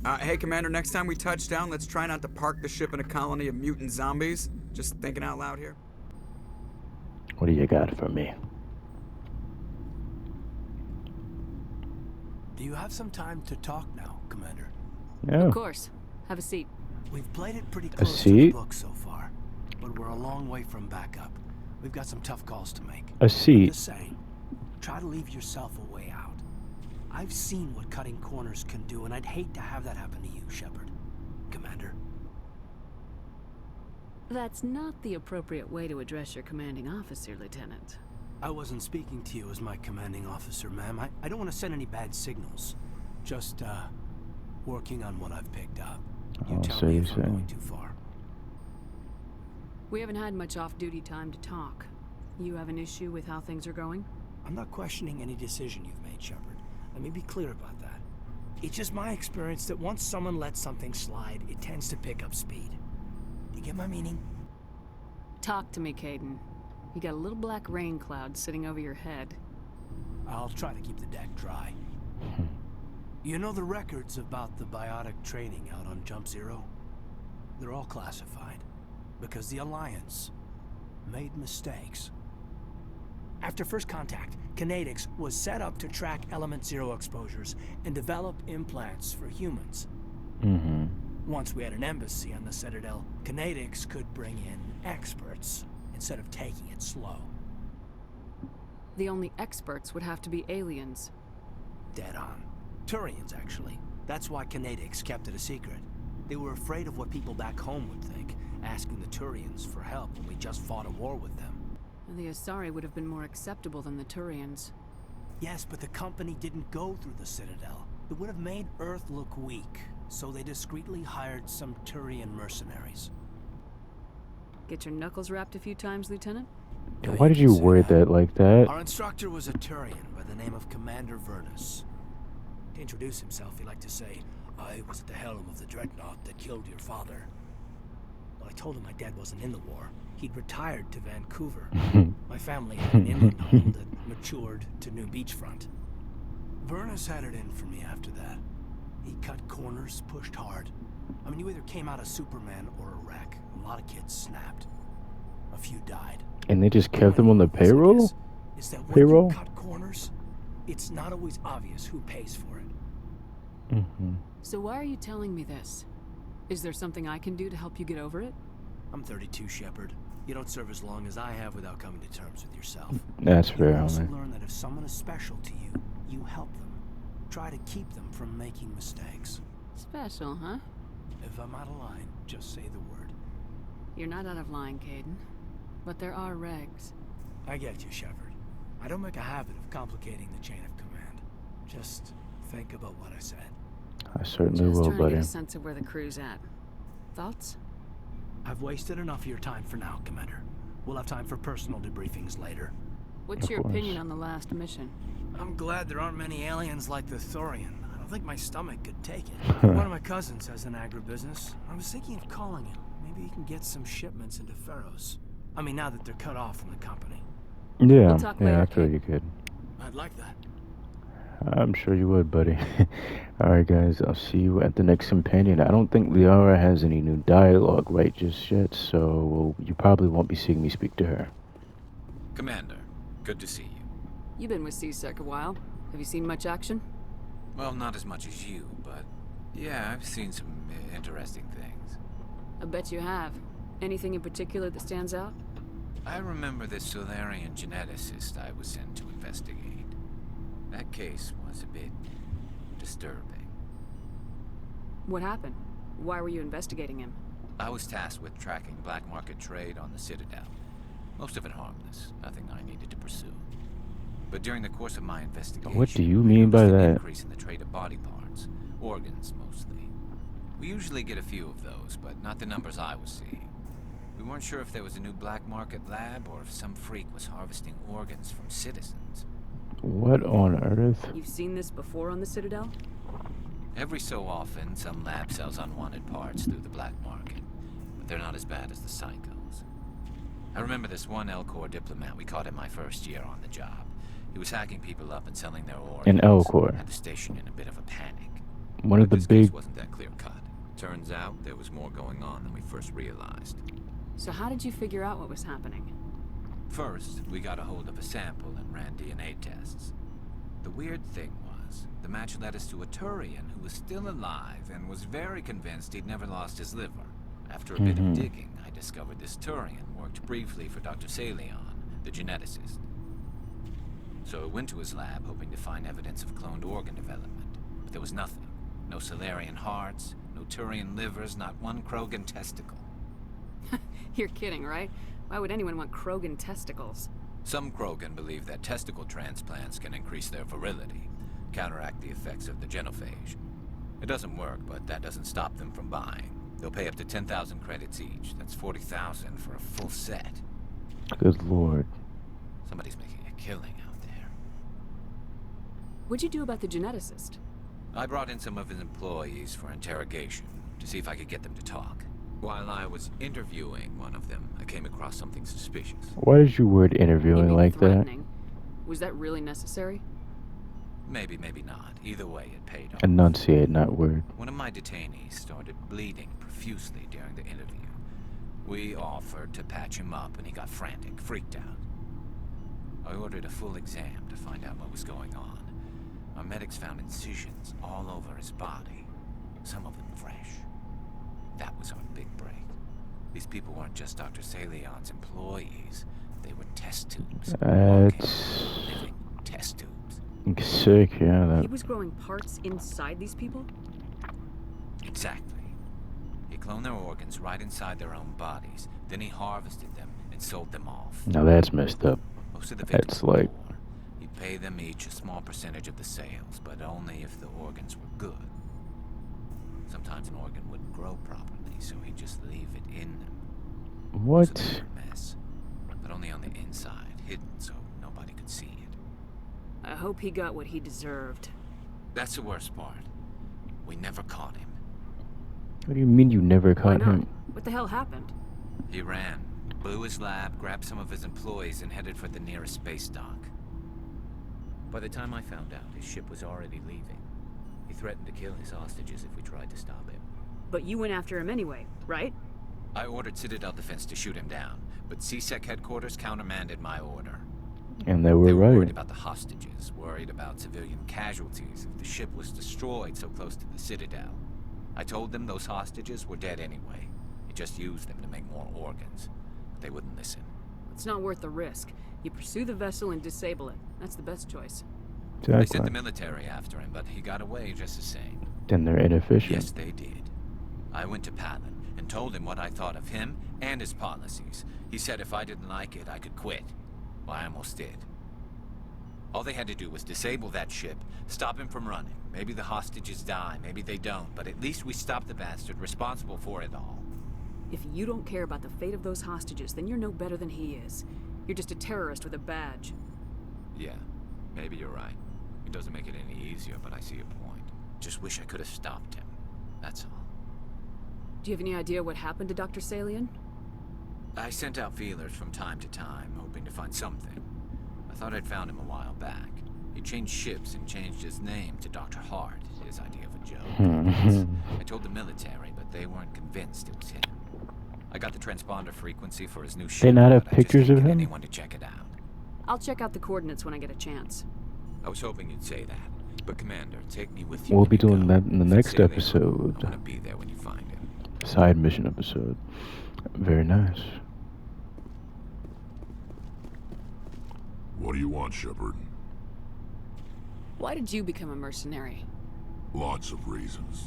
Hey, Commander, next time we touch down, let's try not to park the ship in a colony of mutant zombies. Just thinking out loud here. What do you got for me? Do you have some time to talk now, Commander? Yeah. Of course. Have a seat. We've played it pretty close to the seat? book so far, but we're a long way from backup. We've got some tough calls to make. A I'm seat. just saying, try to leave yourself a way out. I've seen what cutting corners can do, and I'd hate to have that happen to you, Shepard. Commander. That's not the appropriate way to address your commanding officer, Lieutenant. I wasn't speaking to you as my commanding officer, ma'am. I don't want to send any bad signals. Just, working on what I've picked up. You Oh, tell so me you're if I'm saying. going too far. We haven't had much off-duty time to talk. You have an issue with how things are going? I'm not questioning any decision you've made, Shepard. Let me be clear about that. It's just my experience that once someone lets something slide, it tends to pick up speed. You get my meaning? Talk to me, Caden. You got a little black rain cloud sitting over your head. I'll try to keep the deck dry. You know the records about the biotic training out on Jump Zero? They're all classified, because the Alliance made mistakes. After first contact, Kinetics was set up to track Element Zero exposures and develop implants for humans. Mm-hmm. Once we had an embassy on the Citadel, Kinetics could bring in experts instead of taking it slow. The only experts would have to be aliens. Dead on. Turians, actually. That's why Kinetics kept it a secret. They were afraid of what people back home would think, asking the Turians for help when we just fought a war with them. The Asari would have been more acceptable than the Turians. Yes, but the company didn't go through the Citadel. It would have made Earth look weak, so they discreetly hired some Turian mercenaries. Get your knuckles rapped a few times, Lieutenant? Yeah, Why did can you say word that like that? Our instructor was a Turian by the name of Commander Vernus. To introduce himself, he liked to say, "I was at the helm of the dreadnought that killed your father." Well, I told him my dad wasn't in the war. He'd retired to Vancouver. My family had an inland home that matured to New Beachfront. Vernus had it in for me after that. He cut corners, pushed hard. I mean, you either came out a Superman or a wreck. A lot of kids snapped. A few died. And they just kept them on the payroll? Is that when Payroll? you cut corners, it's not always obvious who pays for it. Mm-hmm. So why are you telling me this? Is there something I can do to help you get over it? I'm 32, Shepard. You don't serve as long as I have without coming to terms with yourself. That's You fair, also homie. learn that if someone is special to you, you help them. Try to keep them from making mistakes. Special, huh? If I'm out of line, just say the word. You're not out of line, Caden. But there are regs. I get you, Shepard. I don't make a habit of complicating the chain of command. Just think about what I said. I certainly Just will, trying to buddy. get a sense of where the crew's at. Thoughts? I've wasted enough of your time for now, Commander. We'll have time for personal debriefings later. What's Of your course. opinion on the last mission? I'm glad there aren't many aliens like the Thorian. I don't think my stomach could take it. One of my cousins has an agribusiness. I was thinking of calling him. Maybe he can get some shipments into Pharos. I mean, now that they're cut off from the company. Yeah, We'll talk yeah, I later, feel kid. you could. I'd like that. I'm sure you would, buddy. Alright, guys, I'll see you at the next companion. I don't think Liara has any new dialogue right just yet, so you probably won't be seeing me speak to her. Commander, good to see you. You've been with CSEC a while. Have you seen much action? Well, not as much as you, but yeah, I've seen some interesting things. I bet you have. Anything in particular that stands out? I remember this Solarian geneticist I was sent to investigate. That case was a bit disturbing. What happened? Why were you investigating him? I was tasked with tracking black market trade on the Citadel. Most of it harmless, nothing I needed to pursue. But during the course of my investigation, What do you I mean by noticed an that? increase in the trade of body parts, organs mostly. We usually get a few of those, but not the numbers I was seeing. We weren't sure if there was a new black market lab or if some freak was harvesting organs from citizens. What on earth? You've seen this before on the Citadel? Every so often, some lab sells unwanted parts through the black market, but they're not as bad as the psychos. I remember this one Elcor diplomat we caught in my first year on the job. He was hacking people up and selling their organs. An Elcor. Had the station in a bit of a panic. One of But the this case big... wasn't that clear-cut. Turns out there was more going on than we first realized. So how did you figure out what was happening? First, we got a hold of a sample and ran DNA tests. The weird thing was, the match led us to a Turian who was still alive and was very convinced he'd never lost his liver. After a bit of digging, I discovered this Turian worked briefly for Dr. Salion, the geneticist. So I went to his lab hoping to find evidence of cloned organ development, but there was nothing. No Salarian hearts, no Turian livers, not one Krogan testicle. You're kidding, right? Why would anyone want Krogan testicles? Some Krogan believe that testicle transplants can increase their virility, counteract the effects of the genophage. It doesn't work, but that doesn't stop them from buying. They'll pay up to 10,000 credits each. That's 40,000 for a full set. Good lord. Somebody's making a killing out there. What'd you do about the geneticist? I brought in some of his employees for interrogation to see if I could get them to talk. While I was interviewing one of them, I came across something suspicious. Why did you word You interviewing mean like that? threatening? Was that really necessary? Maybe, maybe not. Either way, it paid off. Enunciate, not word. One of my detainees started bleeding profusely during the interview. We offered to patch him up, and he got frantic, freaked out. I ordered a full exam to find out what was going on. Our medics found incisions all over his body, some of them fresh. That was our big break. These people weren't just Dr. Salion's employees. They were test tubes. That's... Living test tubes. sick, yeah. He was growing parts inside these people? Exactly. He cloned their organs right inside their own bodies. Then he harvested them and sold them off. Now that's messed up. Most of the That's victims were like... poor. He'd pay them each a small percentage of the sales, but only if the organs were good. Sometimes an organ wouldn't grow properly, so he'd just leave it in them. So they What? were a mess, but only on the inside, hidden so nobody could see it. I hope he got what he deserved. That's the worst part. We never caught him. What do you mean you never Why caught not? him? What the hell happened? He ran, blew his lab, grabbed some of his employees, and headed for the nearest space dock. By the time I found out, his ship was already leaving. He threatened to kill his hostages if we tried to stop him. But you went after him anyway, right? I ordered Citadel Defense to shoot him down, but CSEC headquarters countermanded my order. And they were They were worried right. about the hostages, worried about civilian casualties if the ship was destroyed so close to the Citadel. I told them those hostages were dead anyway. He just used them to make more organs. But they wouldn't listen. It's not worth the risk. You pursue the vessel and disable it. That's the best choice. They sent Exactly. the military after him, but he got away just the same. Then they're inefficient. Yes, they did. I went to Palin and told him what I thought of him and his policies. He said if I didn't like it, I could quit. Well, I almost did. All they had to do was disable that ship, stop him from running. Maybe the hostages die, maybe they don't, but at least we stopped the bastard responsible for it all. If you don't care about the fate of those hostages, then you're no better than he is. You're just a terrorist with a badge. Yeah, maybe you're right. It doesn't make it any easier, but I see your point. Just wish I could have stopped him. That's all. Do you have any idea what happened to Dr. Salion? I sent out feelers from time to time, hoping to find something. I thought I'd found him a while back. He changed ships and changed his name to Dr. Hart, his idea of a joke. I told the military, but they weren't convinced it was him. I got the transponder frequency for his new ship. They not have but I just pictures can't of get him? anyone to check it out. I'll check out the coordinates when I get a chance. I was hoping you'd say that. But Commander, take me with you. We'll when be you doing go. that in the If it's next Salem, episode. I want to be there when you find him. Side mission episode. Very nice. What do you want, Shepard? Why did you become a mercenary? Lots of reasons.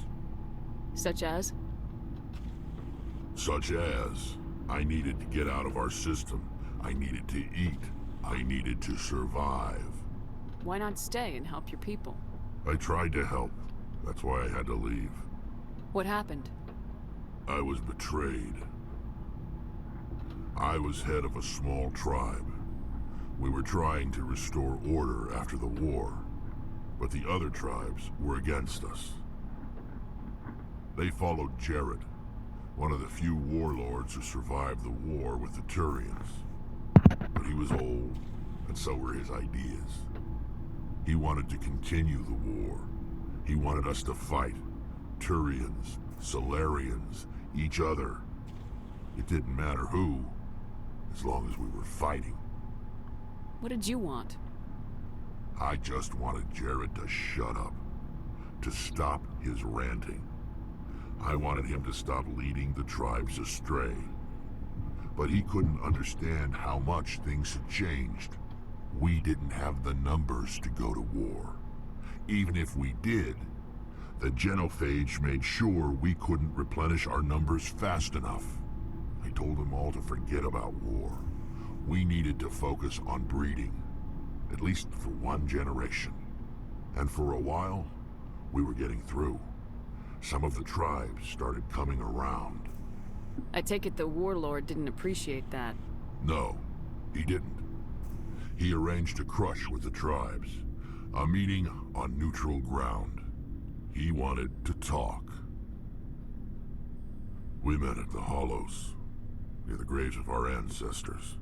Such as? Such as, I needed to get out of our system. I needed to eat. I needed to survive. Why not stay and help your people? I tried to help. That's why I had to leave. What happened? I was betrayed. I was head of a small tribe. We were trying to restore order after the war, but the other tribes were against us. They followed Jared, one of the few warlords who survived the war with the Turians. But he was old, and so were his ideas. He wanted to continue the war, He wanted us to fight. Turians, Solarians, each other. It didn't matter who, as long as we were fighting. What did you want? I just wanted Jared to shut up, to stop his ranting. I wanted him to stop leading the tribes astray. But he couldn't understand how much things had changed. We didn't have the numbers to go to war. Even if we did, the genophage made sure we couldn't replenish our numbers fast enough. I told them all to forget about war. We needed to focus on breeding, at least for one generation. And for a while, we were getting through. Some of the tribes started coming around. I take it the warlord didn't appreciate that. No, he didn't. He arranged a crush with the tribes, a meeting on neutral ground. He wanted to talk. We met at the Hollows, near the graves of our ancestors.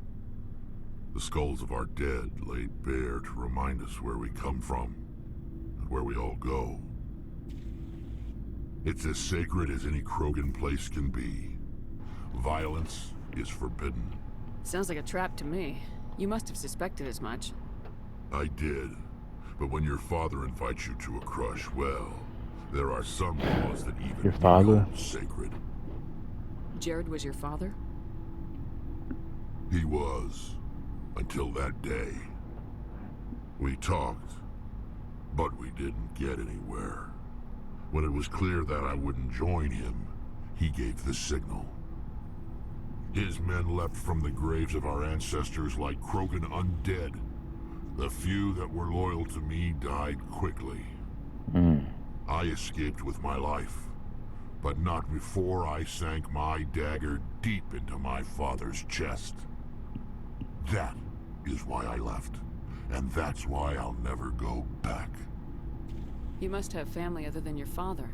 The skulls of our dead laid bare to remind us where we come from, and where we all go. It's as sacred as any Krogan place can be. Violence is forbidden. Sounds like a trap to me. You must have suspected as much. I did. But when your father invites you to a crush, well, there are some laws that even Your father? we hold sacred. Jared was your father? He was. Until that day. We talked, but we didn't get anywhere. When it was clear that I wouldn't join him, he gave the signal. His men leapt from the graves of our ancestors like Krogan undead. The few that were loyal to me died quickly. I escaped with my life, but not before I sank my dagger deep into my father's chest. That is why I left, and that's why I'll never go back. You must have family other than your father.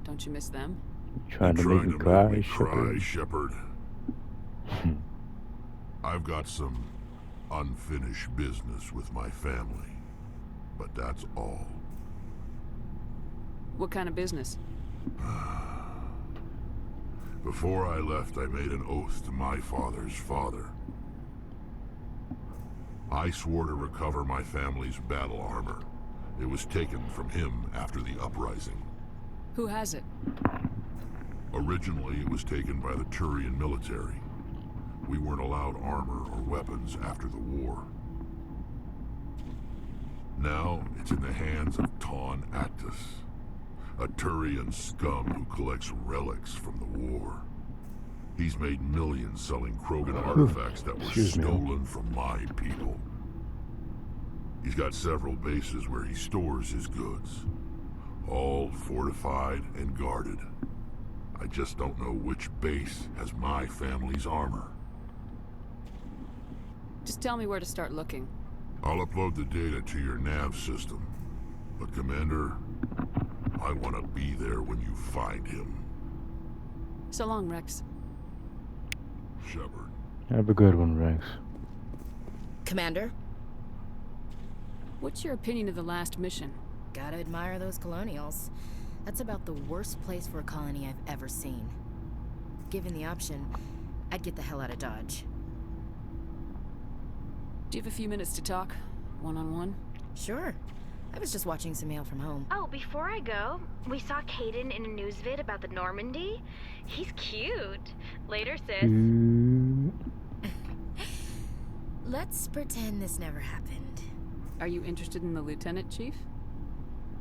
Don't you miss them? Trying to You're make me make cry, me Shepard. Shepard. I've got some unfinished business with my family, but that's all. What kind of business? Before I left, I made an oath to my father's father. I swore to recover my family's battle armor. It was taken from him after the uprising. Who has it? Originally, it was taken by the Turian military. We weren't allowed armor or weapons after the war. Now, it's in the hands of Ton Actus, a Turian scum who collects relics from the war. He's made millions selling Krogan artifacts that were Excuse me. stolen from my people. He's got several bases where he stores his goods, all fortified and guarded. I just don't know which base has my family's armor. Just tell me where to start looking. I'll upload the data to your nav system. But Commander, I want to be there when you find him. So long, Rex. Shepard. Have a good one, Rex. Commander, What's your opinion of the last mission? gotta admire those colonials. That's about the worst place for a colony I've ever seen. Given the option, I'd get the hell out of Dodge. Do you have a few minutes to talk? One-on-one? Sure. I was just watching some mail from home. Oh, before I go, we saw Caden in a news vid about the Normandy. He's cute. Later, sis. Let's pretend this never happened. Are you interested in the lieutenant, Chief?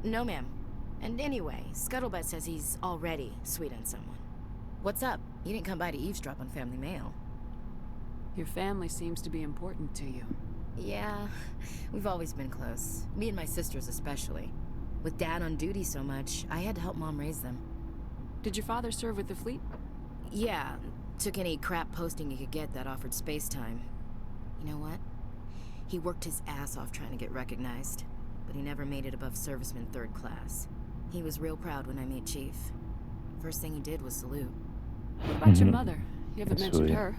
No, ma'am. And anyway, Scuttlebutt says he's already sweet on someone. What's up? You didn't come by to eavesdrop on family mail. Your family seems to be important to you. Yeah, we've always been close. Me and my sisters especially. With Dad on duty so much, I had to help Mom raise them. Did your father serve with the fleet? Yeah, took any crap posting he could get that offered space time. You know what? He worked his ass off trying to get recognized, but he never made it above serviceman 3rd class. He was real proud when I made Chief. First thing he did was salute. What about your mother? You haven't That's mentioned sweet. her.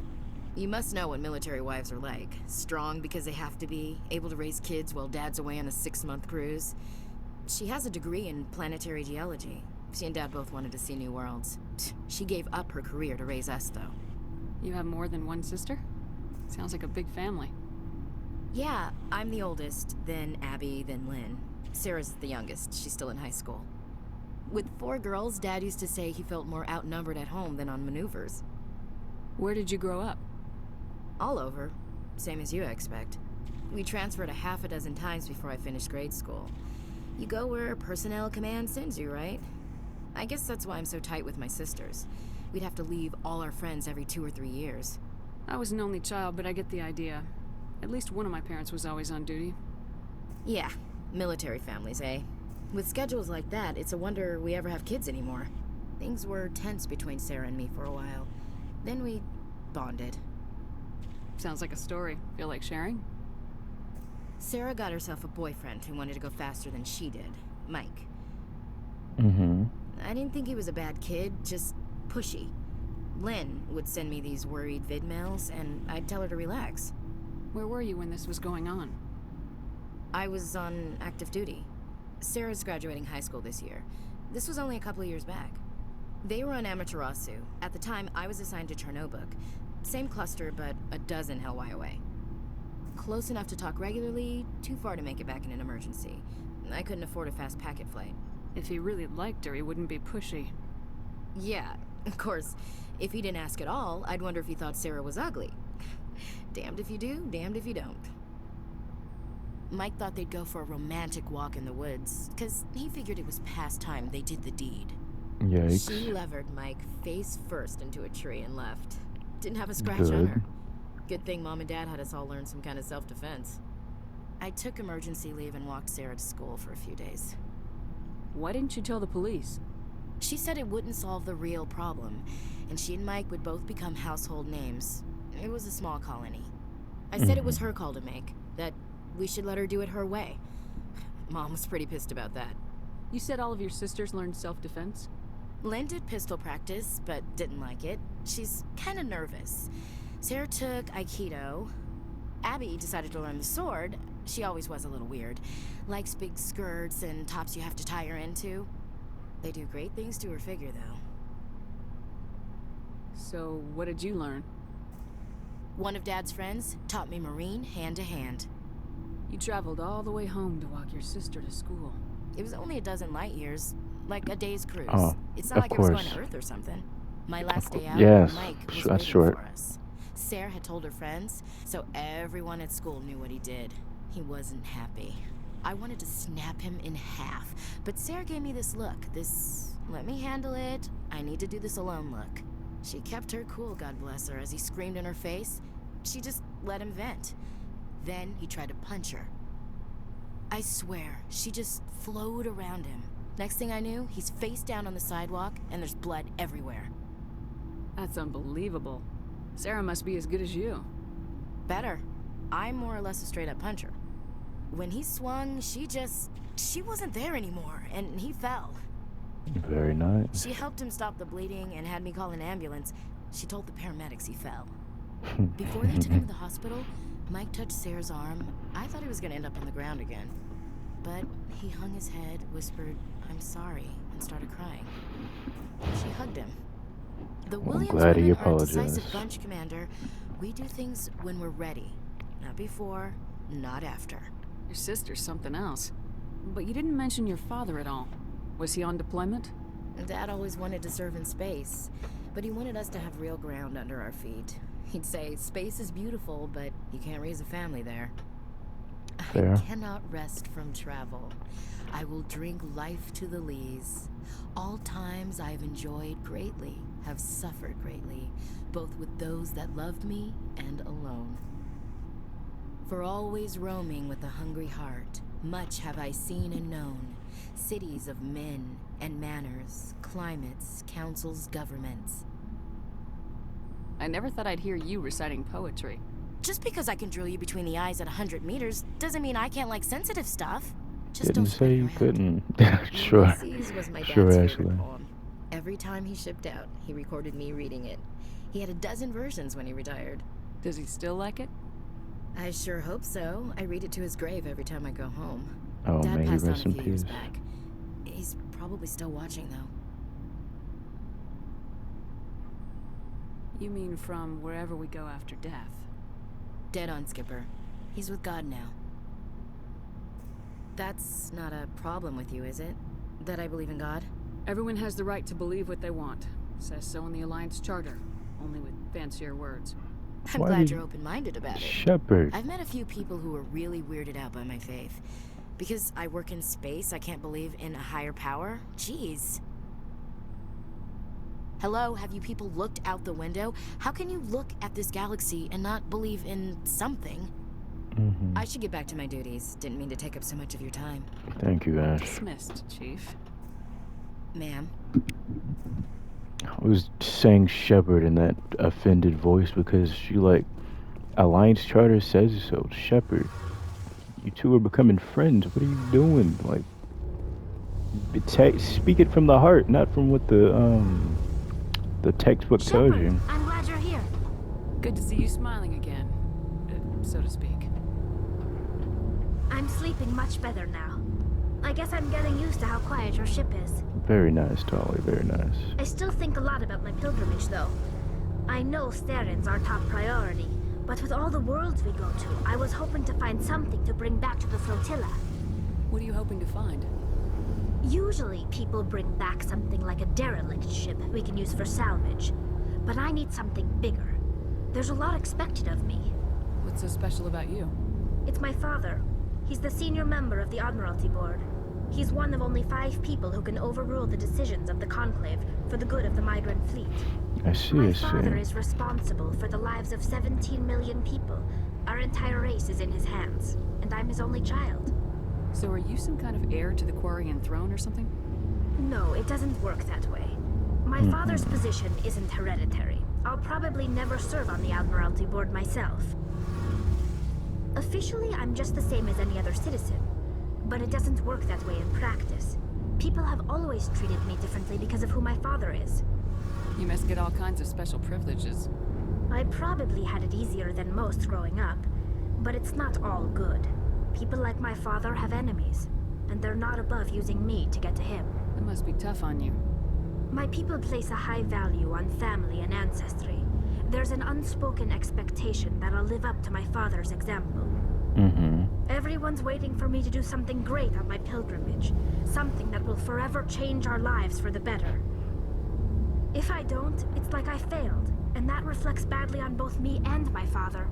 You must know what military wives are like. Strong because they have to be, able to raise kids while Dad's away on a 6-month cruise. She has a degree in planetary geology. She and Dad both wanted to see new worlds. She gave up her career to raise us, though. You have more than one sister? Sounds like a big family. Yeah, I'm the oldest, then Abby, then Lynn. Sarah's the youngest. She's still in high school. With 4 girls, Dad used to say he felt more outnumbered at home than on maneuvers. Where did you grow up? All over. Same as you, I expect. We transferred a half a dozen times before I finished grade school. You go where personnel command sends you, right? I guess that's why I'm so tight with my sisters. We'd have to leave all our friends every 2 or 3 years. I was an only child, but I get the idea. At least one of my parents was always on duty. Yeah, military families, eh? With schedules like that, it's a wonder we ever have kids anymore. Things were tense between Sarah and me for a while. Then we bonded. Sounds like a story. Feel like sharing? Sarah got herself a boyfriend who wanted to go faster than she did, Mike. Mm-hmm. I didn't think he was a bad kid, just pushy. Lynn would send me these worried vid mails, and I'd tell her to relax. Where were you when this was going on? I was on active duty. Sarah's graduating high school this year. This was only a couple of years back. They were on Amaterasu. At the time, I was assigned to Chernobog. Same cluster, but a dozen Hellwire away. Close enough to talk regularly, too far to make it back in an emergency. I couldn't afford a fast packet flight. If he really liked her, he wouldn't be pushy. Yeah, of course. If he didn't ask at all, I'd wonder if he thought Sarah was ugly. Damned if you do, damned if you don't. Mike thought they'd go for a romantic walk in the woods, because he figured it was past time they did the deed. Yikes. She levered Mike face first into a tree and left. Didn't have a scratch Good. on her. Good thing Mom and Dad had us all learn some kind of self-defense. I took emergency leave and walked Sarah to school for a few days. Why didn't you tell the police? She said it wouldn't solve the real problem, and she and Mike would both become household names. It was a small colony. I said it was her call to make, that we should let her do it her way. Mom was pretty pissed about that. You said all of your sisters learned self-defense? Lynn did pistol practice, but didn't like it. She's kind of nervous. Sarah took Aikido. Abby decided to learn the sword. She always was a little weird. Likes big skirts and tops you have to tie her into. They do great things to her figure, though. So, what did you learn? One of Dad's friends taught me Marine hand to hand. You traveled all the way home to walk your sister to school. It was only a dozen light years, like a day's cruise. Oh, It's not of like I was going course. to Earth or something. My last day out, Yes, Mike was that's waiting short. for us. Sarah had told her friends, so everyone at school knew what he did. He wasn't happy. I wanted to snap him in half, but Sarah gave me this look, this let me handle it, I need to do this alone look. She kept her cool, God bless her, as he screamed in her face. She just let him vent. Then he tried to punch her. I swear, she just flowed around him. Next thing I knew, he's face down on the sidewalk, and there's blood everywhere. That's unbelievable. Sarah must be as good as you. Better. I'm more or less a straight-up puncher. When he swung, she wasn't there anymore, and he fell. Very nice. She helped him stop the bleeding and had me call an ambulance. She told the paramedics he fell. Before they took him to the hospital, Mike touched Sarah's arm. I thought he was gonna end up on the ground again. But he hung his head, whispered, "I'm sorry," and started crying. She hugged him. The Well, I'm Williams glad he women are a decisive apologized. bunch, Commander. We do things when we're ready. Not before, not after. Your sister's something else. But you didn't mention your father at all. Was he on deployment? Dad always wanted to serve in space, but he wanted us to have real ground under our feet. He'd say, space is beautiful, but you can't raise a family there. Fair. I cannot rest from travel. I will drink life to the lees. All times I have enjoyed greatly, have suffered greatly, both with those that loved me and alone. For always roaming with a hungry heart, much have I seen and known, cities of men and manners, climates, councils, governments. I never thought I'd hear you reciting poetry. Just because I can drill you between the eyes at 100 meters doesn't mean I can't like sensitive stuff. Just Didn't don't spread say it you around. couldn't. Sure. Ulysses was my dad's Sure, favorite Ashley. poem. Every time he shipped out, he recorded me reading it. He had a dozen versions when he retired. Does he still like it? I sure hope so. I read it to his grave every time I go home. Oh, Dad may he passed on rest a in few years peace. back. He's probably still watching, though. You mean from wherever we go after death? Dead on, Skipper. He's with God now. That's not a problem with you, is it? That I believe in God? Everyone has the right to believe what they want. Says so in the Alliance Charter, only with fancier words. I'm Why glad did- you're open-minded about it. Shepard. I've met a few people who are really weirded out by my faith. Because I work in space, I can't believe in a higher power? Jeez. Hello, have you people looked out the window? How can you look at this galaxy and not believe in something? I should get back to my duties. Didn't mean to take up so much of your time. Thank you, Ash. Dismissed, Chief. Ma'am. I was saying Shepard in that offended voice because she, like, Alliance Charter says so. Shepard, you two are becoming friends. What are you doing? Like, speak it from the heart, not from what the textbook tells Shepard, you. I'm glad you're here. Good to see you smiling again, so to speak. I'm sleeping much better now. I guess I'm getting used to how quiet your ship is. Very nice, Tali. Very nice. I still think a lot about my pilgrimage, though. I know Staren's our top priority, but with all the worlds we go to, I was hoping to find something to bring back to the flotilla. What are you hoping to find? Usually, people bring back something like a derelict ship we can use for salvage. But I need something bigger. There's a lot expected of me. What's so special about you? It's my father. He's the senior member of the Admiralty Board. He's one of only 5 people who can overrule the decisions of the Conclave for the good of the migrant fleet. I see, My I father see. is responsible for the lives of 17 million people. Our entire race is in his hands, and I'm his only child. So are you some kind of heir to the Quarian throne or something? No, it doesn't work that way. My father's position isn't hereditary. I'll probably never serve on the Admiralty Board myself. Officially, I'm just the same as any other citizen. But it doesn't work that way in practice. People have always treated me differently because of who my father is. You must get all kinds of special privileges. I probably had it easier than most growing up, but it's not all good. People like my father have enemies, and they're not above using me to get to him. That must be tough on you. My people place a high value on family and ancestry. There's an unspoken expectation that I'll live up to my father's example. Everyone's waiting for me to do something great on my pilgrimage. Something that will forever change our lives for the better. If I don't, it's like I failed, and that reflects badly on both me and my father.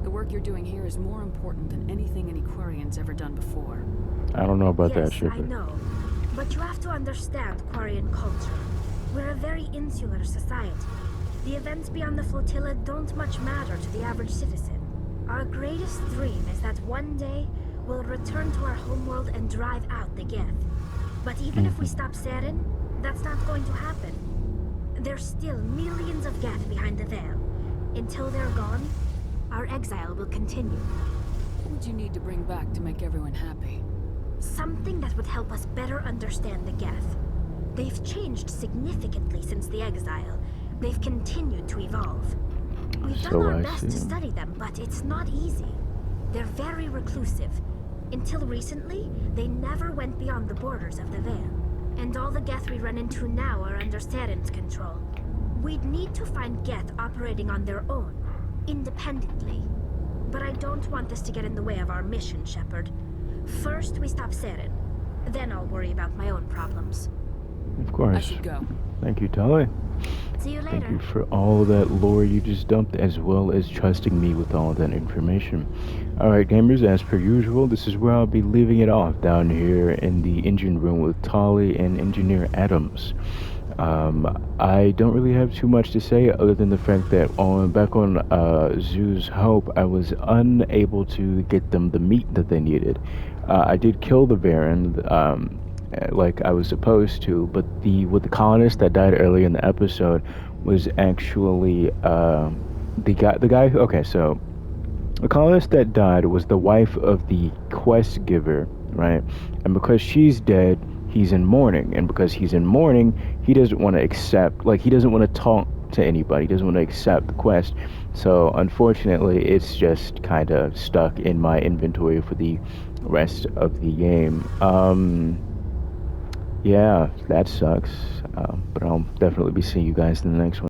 The work you're doing here is more important than anything any Quarian's ever done before. I don't know about Yes, that, Shepard. I know. But you have to understand Quarian culture. We're a very insular society. The events beyond the flotilla don't much matter to the average citizen. Our greatest dream is that one day we'll return to our homeworld and drive out the Geth. But even if we stop Saren, that's not going to happen. There's still millions of Geth behind the veil. Until they're gone, our exile will continue. What would you need to bring back to make everyone happy? Something that would help us better understand the Geth. They've changed significantly since the exile. They've continued to evolve. We've done our best to study them, but it's not easy. They're very reclusive. Until recently, they never went beyond the borders of the Veil. And all the Geth we run into now are under Saren's control. We'd need to find Geth operating on their own, independently. But I don't want this to get in the way of our mission, Shepard. First, we stop Saren. Then I'll worry about my own problems. Of course. I should go. Thank you, Tali. See you later. Thank you for all that lore you just dumped, as well as trusting me with all that information. Alright, gamers, as per usual, this is where I'll be leaving it off, down here in the engine room with Tali and Engineer Adams. I don't really have too much to say other than the fact that back on Zoo's Hope, I was unable to get them the meat that they needed. I did kill the Baron, like I was supposed to, but the colonist that died early in the episode was actually the guy. Okay, so the colonist that died was the wife of the quest giver, right? And because she's dead, he's in mourning, and because he's in mourning, he doesn't want to accept, like, he doesn't want to talk to anybody, he doesn't want to accept the quest. So unfortunately, it's just kind of stuck in my inventory for the rest of the game. Yeah, that sucks. But I'll definitely be seeing you guys in the next one.